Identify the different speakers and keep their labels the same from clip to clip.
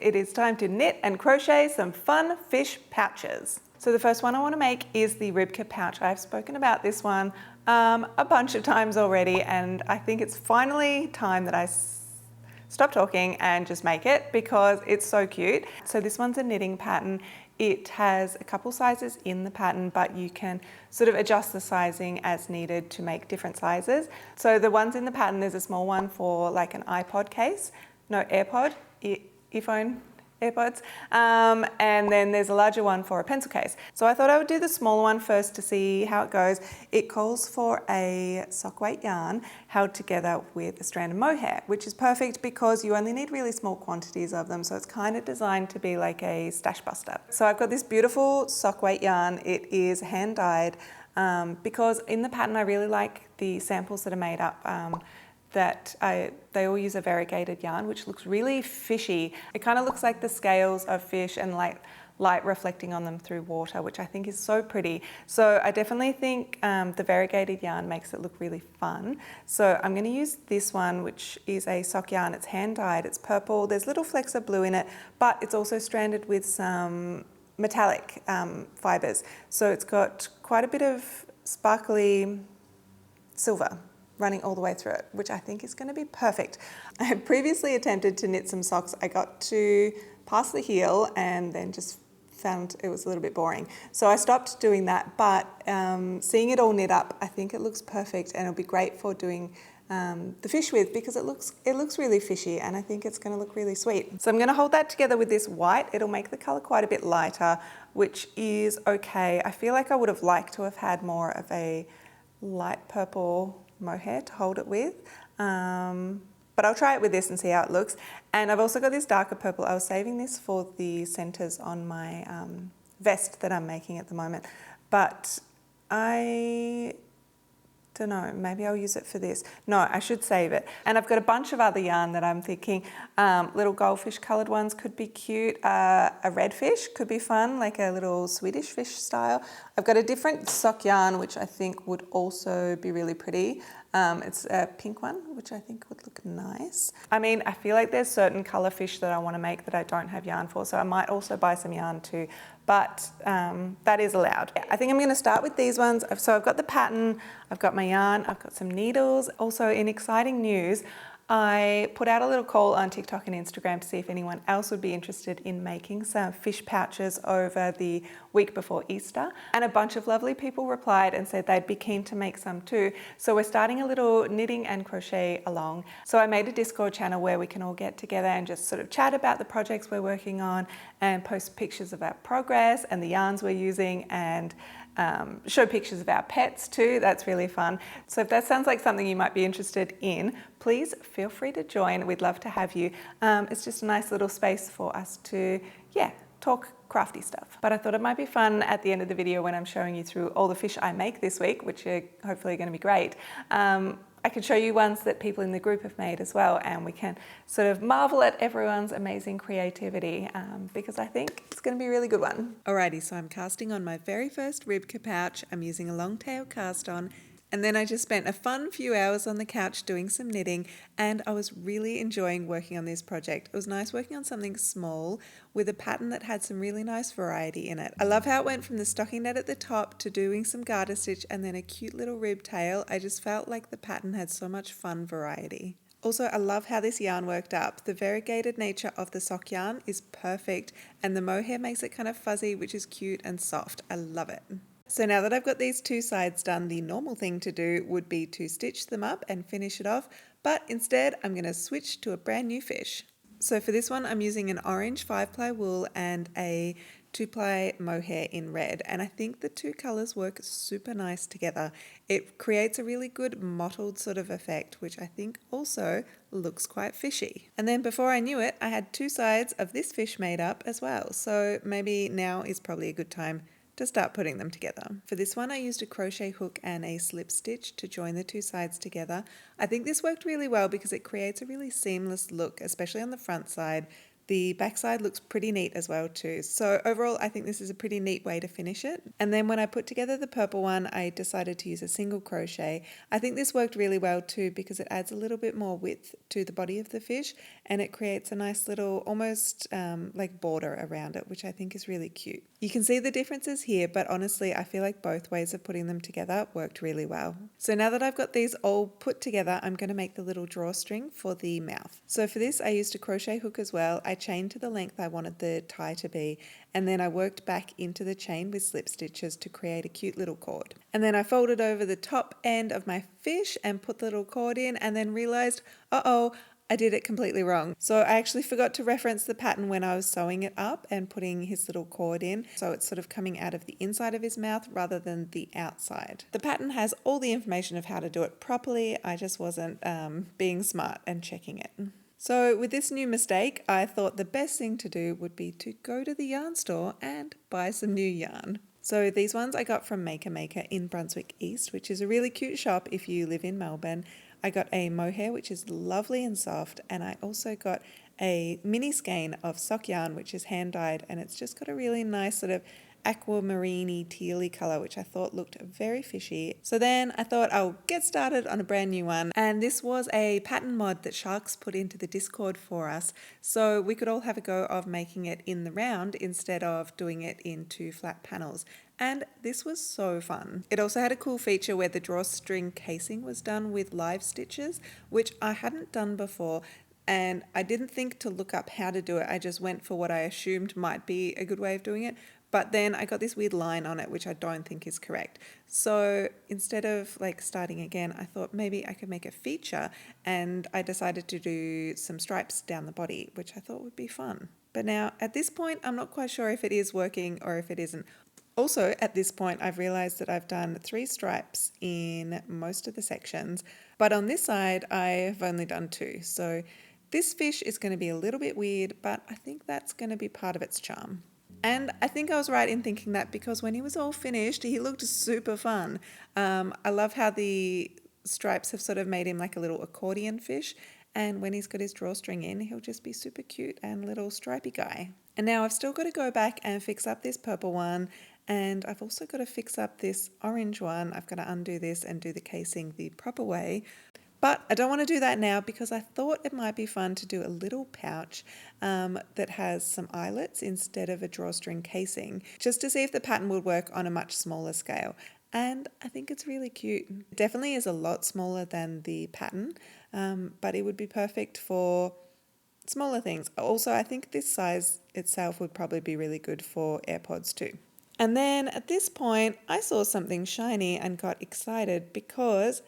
Speaker 1: It is time to knit and crochet some fun fish pouches. So the first one I want to make is the rybka pouch. I've spoken about this one a bunch of times already, and I think it's finally time that I stop talking and just make it because it's so cute. So this one's a knitting pattern. It has a couple sizes in the pattern, but you can sort of adjust the sizing as needed to make different sizes. So the ones in the pattern, there's a small one for like an iPod case, no AirPod, earphone, AirPods, and then there's a larger one for a pencil case. So I thought I would do the smaller one first to see how it goes. It calls for a sock weight yarn held together with a strand of mohair, which is perfect because you only need really small quantities of them. So it's kind of designed to be like a stash buster. So I've got this beautiful sock weight yarn. It is hand dyed because in the pattern I really like the samples that are made up. They all use a variegated yarn, which looks really fishy. It kind of looks like the scales of fish and light reflecting on them through water, which I think is so pretty. So I definitely think the variegated yarn makes it look really fun. So I'm going to use this one, which is a sock yarn. It's hand dyed, it's purple, there's little flecks of blue in it, but it's also stranded with some metallic fibres. So it's got quite a bit of sparkly silver running all the way through it, which I think is going to be perfect. I had previously attempted to knit some socks. I got to past the heel and then just found it was a little bit boring. So I stopped doing that, but seeing it all knit up, I think it looks perfect and it'll be great for doing the fish with because it looks really fishy and I think it's going to look really sweet. So I'm going to hold that together with this white. It'll make the colour quite a bit lighter, which is okay. I feel like I would have liked to have had more of a light purple mohair to hold it with, but I'll try it with this and see how it looks. And I've also got this darker purple. I was saving this for the centres on my vest that I'm making at the moment, but I don't know, maybe I'll use it for this. No, I should save it. And I've got a bunch of other yarn that I'm thinking, little goldfish coloured ones could be cute, a redfish could be fun, like a little Swedish fish style. I've got a different sock yarn, which I think would also be really pretty. It's a pink one, which I think would look nice. I mean, I feel like there's certain colour fish that I want to make that I don't have yarn for, so I might also buy some yarn too, but that is allowed. I think I'm going to start with these ones. So I've got the pattern, I've got my yarn, I've got some needles. Also, in exciting news, I put out a little call on TikTok and Instagram to see if anyone else would be interested in making some fish pouches over the week before Easter. And a bunch of lovely people replied and said they'd be keen to make some too. So we're starting a little knitting and crochet along. So I made a Discord channel where we can all get together and just sort of chat about the projects we're working on and post pictures of our progress and the yarns we're using and show pictures of our pets too. That's really fun. So if that sounds like something you might be interested in, please feel free to join. We'd love to have you. It's just a nice little space for us to, talk crafty stuff. But I thought it might be fun at the end of the video when I'm showing you through all the fish I make this week, which are hopefully going to be great. I can show you ones that people in the group have made as well, and we can sort of marvel at everyone's amazing creativity because I think it's going to be a really good one. Alrighty, so I'm casting on my very first rybka pouch. I'm using a long tail cast on, and then I just spent a fun few hours on the couch doing some knitting, and I was really enjoying working on this project. It was nice working on something small with a pattern that had some really nice variety in it. I love how it went from the stocking net at the top to doing some garter stitch and then a cute little rib tail. I just felt like the pattern had so much fun variety. Also, I love how this yarn worked up. The variegated nature of the sock yarn is perfect, and the mohair makes it kind of fuzzy, which is cute and soft. I love it. So now that I've got these two sides done, the normal thing to do would be to stitch them up and finish it off, but instead I'm going to switch to a brand new fish. So for this one, I'm using an orange 5-ply wool and a 2-ply mohair in red, and I think the two colours work super nice together. It creates a really good mottled sort of effect, which I think also looks quite fishy. And then before I knew it, I had two sides of this fish made up as well, so maybe now is probably a good time to start putting them together. For this one, I used a crochet hook and a slip stitch to join the two sides together. I think this worked really well because it creates a really seamless look, especially on the front side. The backside looks pretty neat as well too. So overall, I think this is a pretty neat way to finish it. And then when I put together the purple one, I decided to use a single crochet. I think this worked really well too because it adds a little bit more width to the body of the fish and it creates a nice little almost like border around it, which I think is really cute. You can see the differences here, but honestly, I feel like both ways of putting them together worked really well. So now that I've got these all put together, I'm going to make the little drawstring for the mouth. So for this, I used a crochet hook as well. I chained to the length I wanted the tie to be, and then I worked back into the chain with slip stitches to create a cute little cord. And then I folded over the top end of my fish and put the little cord in, and then realized, uh-oh, I did it completely wrong. So I actually forgot to reference the pattern when I was sewing it up and putting his little cord in. So it's sort of coming out of the inside of his mouth rather than the outside. The pattern has all the information of how to do it properly. I just wasn't being smart and checking it. So with this new mistake, I thought the best thing to do would be to go to the yarn store and buy some new yarn. So these ones I got from Maker Maker in Brunswick East, which is a really cute shop if you live in Melbourne. I got a mohair, which is lovely and soft, and I also got a mini skein of sock yarn, which is hand dyed, and it's just got a really nice sort of aquamarine tealy colour, which I thought looked very fishy. So then I thought I'll get started on a brand new one, and this was a pattern mod that Sharks put into the Discord for us, so we could all have a go of making it in the round instead of doing it into flat panels. And this was so fun. It also had a cool feature where the drawstring casing was done with live stitches, which I hadn't done before. And I didn't think to look up how to do it. I just went for what I assumed might be a good way of doing it. But then I got this weird line on it, which I don't think is correct. So instead of like starting again, I thought maybe I could make a feature, and I decided to do some stripes down the body, which I thought would be fun. But now at this point, I'm not quite sure if it is working or if it isn't. Also, at this point, I've realized that I've done 3 stripes in most of the sections, but on this side, I've only done 2. So this fish is going to be a little bit weird, but I think that's going to be part of its charm. And I think I was right in thinking that because when he was all finished, he looked super fun. I love how the stripes have sort of made him like a little accordion fish. And when he's got his drawstring in, he'll just be super cute and little stripy guy. And now I've still got to go back and fix up this purple one. And I've also got to fix up this orange one. I've got to undo this and do the casing the proper way. But I don't want to do that now because I thought it might be fun to do a little pouch that has some eyelets instead of a drawstring casing, just to see if the pattern would work on a much smaller scale. And I think it's really cute. It definitely is a lot smaller than the pattern, but it would be perfect for smaller things. Also, I think this size itself would probably be really good for AirPods too. And then at this point, I saw something shiny and got excited because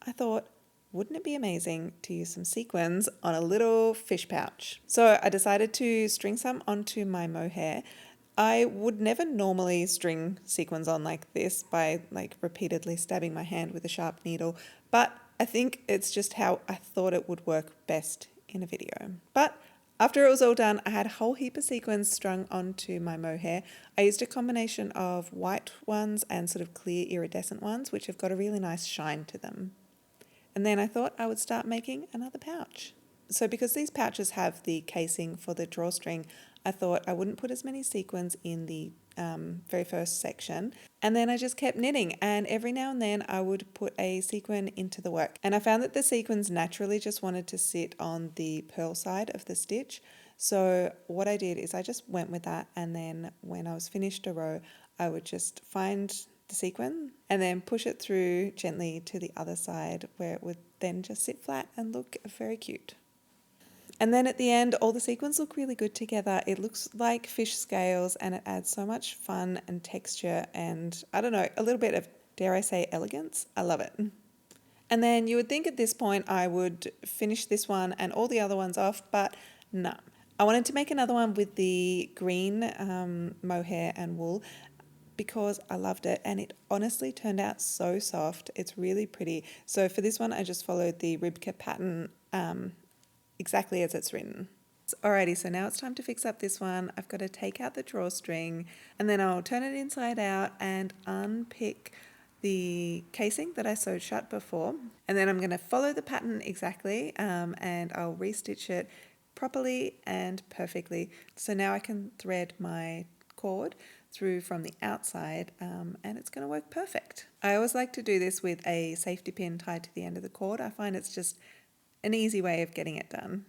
Speaker 1: I thought, wouldn't it be amazing to use some sequins on a little fish pouch? So I decided to string some onto my mohair. I would never normally string sequins on like this by like repeatedly stabbing my hand with a sharp needle, but I think it's just how I thought it would work best in a video. But after it was all done, I had a whole heap of sequins strung onto my mohair. I used a combination of white ones and sort of clear iridescent ones, which have got a really nice shine to them. And then I thought I would start making another pouch. So because these pouches have the casing for the drawstring, I thought I wouldn't put as many sequins in the very first section. And then I just kept knitting, and every now and then I would put a sequin into the work. And I found that the sequins naturally just wanted to sit on the purl side of the stitch. So what I did is I just went with that, and then when I was finished a row, I would just find the sequin and then push it through gently to the other side where it would then just sit flat and look very cute. And then at the end, all the sequins look really good together. It looks like fish scales and it adds so much fun and texture and, I don't know, a little bit of, dare I say, elegance. I love it. And then you would think at this point I would finish this one and all the other ones off, but no. I wanted to make another one with the green mohair and wool because I loved it, and it honestly turned out so soft. It's really pretty. So for this one, I just followed the rybka pattern exactly as it's written. Alrighty, so now it's time to fix up this one. I've got to take out the drawstring, and then I'll turn it inside out and unpick the casing that I sewed shut before. And then I'm going to follow the pattern exactly, and I'll restitch it, properly and perfectly. So now I can thread my cord through from the outside and it's going to work perfect. I always like to do this with a safety pin tied to the end of the cord. I find it's just an easy way of getting it done.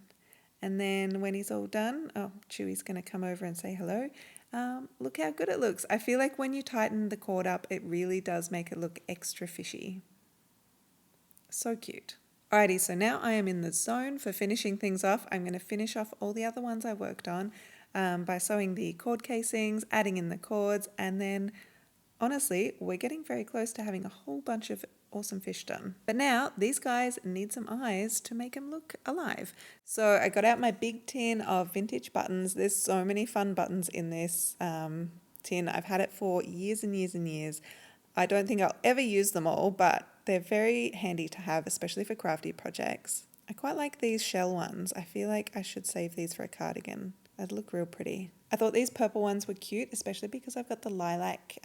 Speaker 1: And then when he's all done, oh, Chewy's going to come over and say hello. Look how good it looks. I feel like when you tighten the cord up, it really does make it look extra fishy. So cute. Alrighty, so now I am in the zone for finishing things off. I'm going to finish off all the other ones I worked on by sewing the cord casings, adding in the cords, and then honestly, we're getting very close to having a whole bunch of awesome fish done. But now these guys need some eyes to make them look alive. So I got out my big tin of vintage buttons. There's so many fun buttons in this tin. I've had it for years and years and years. I don't think I'll ever use them all, but they're very handy to have, especially for crafty projects. I quite like these shell ones. I feel like I should save these for a cardigan. They'd look real pretty. I thought these purple ones were cute, especially because I've got the lilac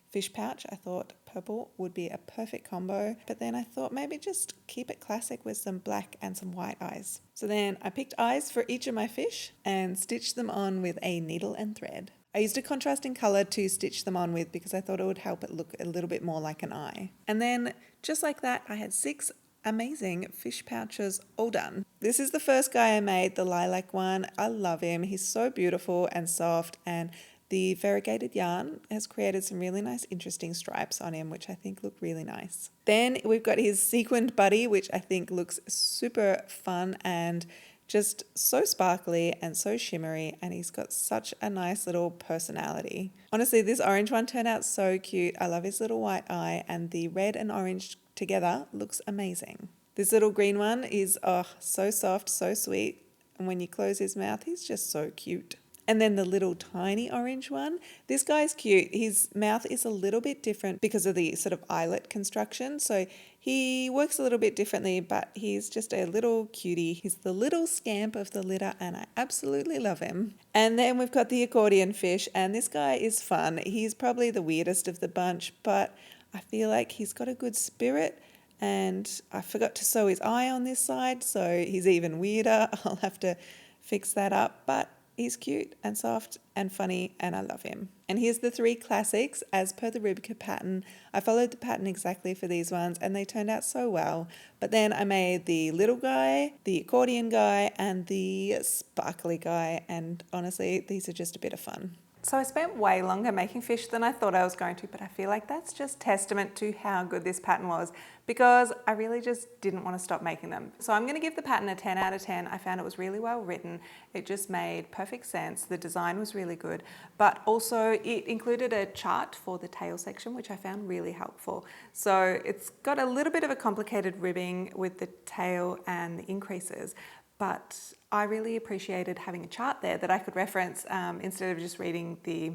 Speaker 1: fish pouch. I thought purple would be a perfect combo, but then I thought maybe just keep it classic with some black and some white eyes. So then I picked eyes for each of my fish and stitched them on with a needle and thread. I used a contrasting colour to stitch them on with because I thought it would help it look a little bit more like an eye. And then just like that, I had 6 amazing fish pouches all done. This is the first guy I made, the lilac one. I love him. He's so beautiful and soft, and the variegated yarn has created some really nice interesting stripes on him, which I think look really nice. Then we've got his sequined buddy, which I think looks super fun and just so sparkly and so shimmery, and he's got such a nice little personality. Honestly, this orange one turned out so cute. I love his little white eye, and the red and orange together looks amazing. This little green one is so soft, so sweet, and when you close his mouth, he's just so cute. And then the little tiny orange one, this guy's cute. His mouth is a little bit different because of the sort of eyelet construction. So he works a little bit differently, but he's just a little cutie. He's the little scamp of the litter, and I absolutely love him. And then we've got the accordion fish, and this guy is fun. He's probably the weirdest of the bunch, but I feel like he's got a good spirit. And I forgot to sew his eye on this side, so he's even weirder. I'll have to fix that up, but he's cute and soft and funny, and I love him. And here's the 3 classics as per the rybka pattern. I followed the pattern exactly for these ones, and they turned out so well. But then I made the little guy, the accordion guy, and the sparkly guy, and honestly, these are just a bit of fun. So I spent way longer making fish than I thought I was going to, but I feel like that's just testament to how good this pattern was, because I really just didn't want to stop making them. So I'm going to give the pattern a 10 out of 10. I found it was really well written. It just made perfect sense. The design was really good, but also it included a chart for the tail section, which I found really helpful. So it's got a little bit of a complicated ribbing with the tail and the increases, but I really appreciated having a chart there that I could reference instead of just reading the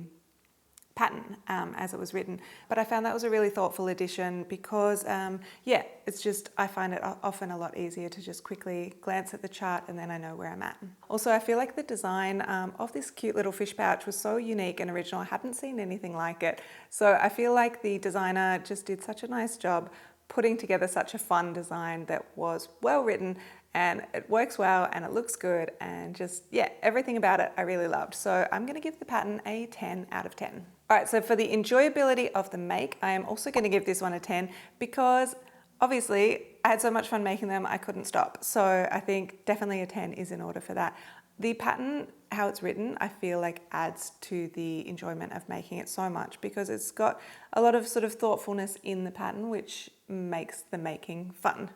Speaker 1: pattern as it was written. But I found that was a really thoughtful addition because, it's just, I find it often a lot easier to just quickly glance at the chart and then I know where I'm at. Also, I feel like the design of this cute little fish pouch was so unique and original. I hadn't seen anything like it. So I feel like the designer just did such a nice job putting together such a fun design that was well written, and it works well and it looks good, and just, everything about it I really loved. So I'm going to give the pattern a 10 out of 10. All right, so for the enjoyability of the make, I am also going to give this one a 10 because obviously I had so much fun making them, I couldn't stop. So I think definitely a 10 is in order for that. The pattern, how it's written, I feel like adds to the enjoyment of making it so much because it's got a lot of sort of thoughtfulness in the pattern, which makes the making fun,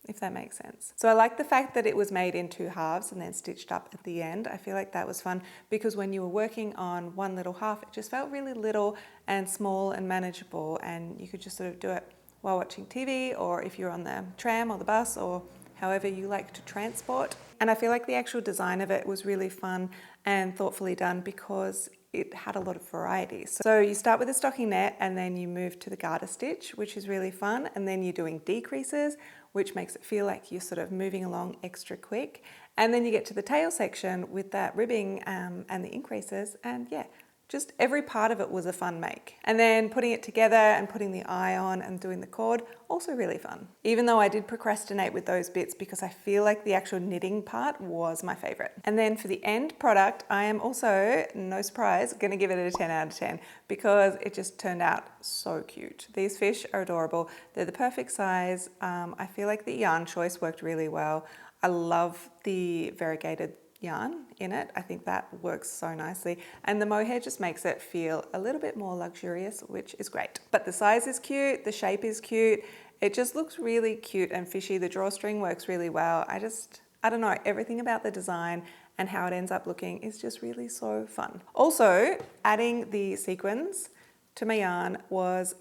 Speaker 1: if that makes sense. So I like the fact that it was made in 2 halves and then stitched up at the end. I feel like that was fun because when you were working on one little half, it just felt really little and small and manageable, and you could just sort of do it while watching TV, or if you're on the tram or the bus, or however you like to transport. And I feel like the actual design of it was really fun and thoughtfully done because it had a lot of variety. So you start with a stockinette and then you move to the garter stitch, which is really fun. And then you're doing decreases, which makes it feel like you're sort of moving along extra quick. And then you get to the tail section with that ribbing and the increases, and Just every part of it was a fun make. And then putting it together and putting the eye on and doing the cord, also really fun. Even though I did procrastinate with those bits because I feel like the actual knitting part was my favorite. And then for the end product, I am also, no surprise, gonna give it a 10 out of 10 because it just turned out so cute. These fish are adorable. They're the perfect size. I feel like the yarn choice worked really well. I love the variegated yarn in it. I think that works so nicely. And the mohair just makes it feel a little bit more luxurious, which is great. But the size is cute, the shape is cute. It just looks really cute and fishy. The drawstring works really well. I don't know, everything about the design and how it ends up looking is just really so fun. Also, adding the sequins to my yarn was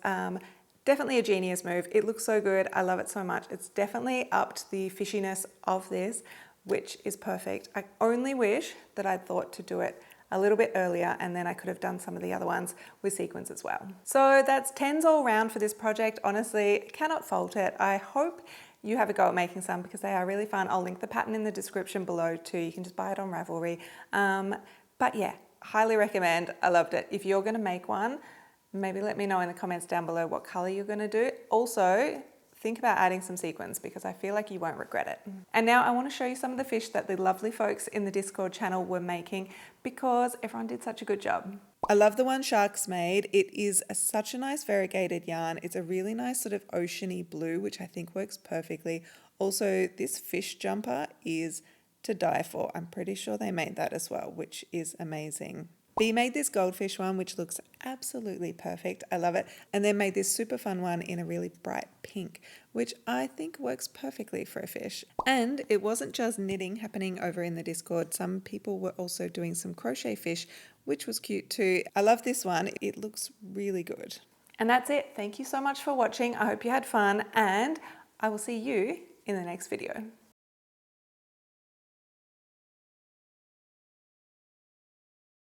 Speaker 1: definitely a genius move. It looks so good. I love it so much. It's definitely upped the fishiness of this, which is perfect. I only wish that I'd thought to do it a little bit earlier and then I could have done some of the other ones with sequins as well. So that's 10s all round for this project. Honestly, cannot fault it. I hope you have a go at making some because they are really fun. I'll link the pattern in the description below too. You can just buy it on Ravelry. But yeah, highly recommend. I loved it. If you're gonna make one, maybe let me know in the comments down below what color you're gonna do. Also, think about adding some sequins because I feel like you won't regret it. And now I want to show you some of the fish that the lovely folks in the Discord channel were making because everyone did such a good job. I love the one Sharks made. It is such a nice variegated yarn. It's a really nice sort of oceany blue, which I think works perfectly. Also, this fish jumper is to die for. I'm pretty sure they made that as well, which is amazing. Bee made this goldfish one, which looks absolutely perfect. I love it. And then made this super fun one in a really bright pink, which I think works perfectly for a fish. And it wasn't just knitting happening over in the Discord. Some people were also doing some crochet fish, which was cute too. I love this one. It looks really good. And that's it. Thank you so much for watching. I hope you had fun and I will see you in the next video.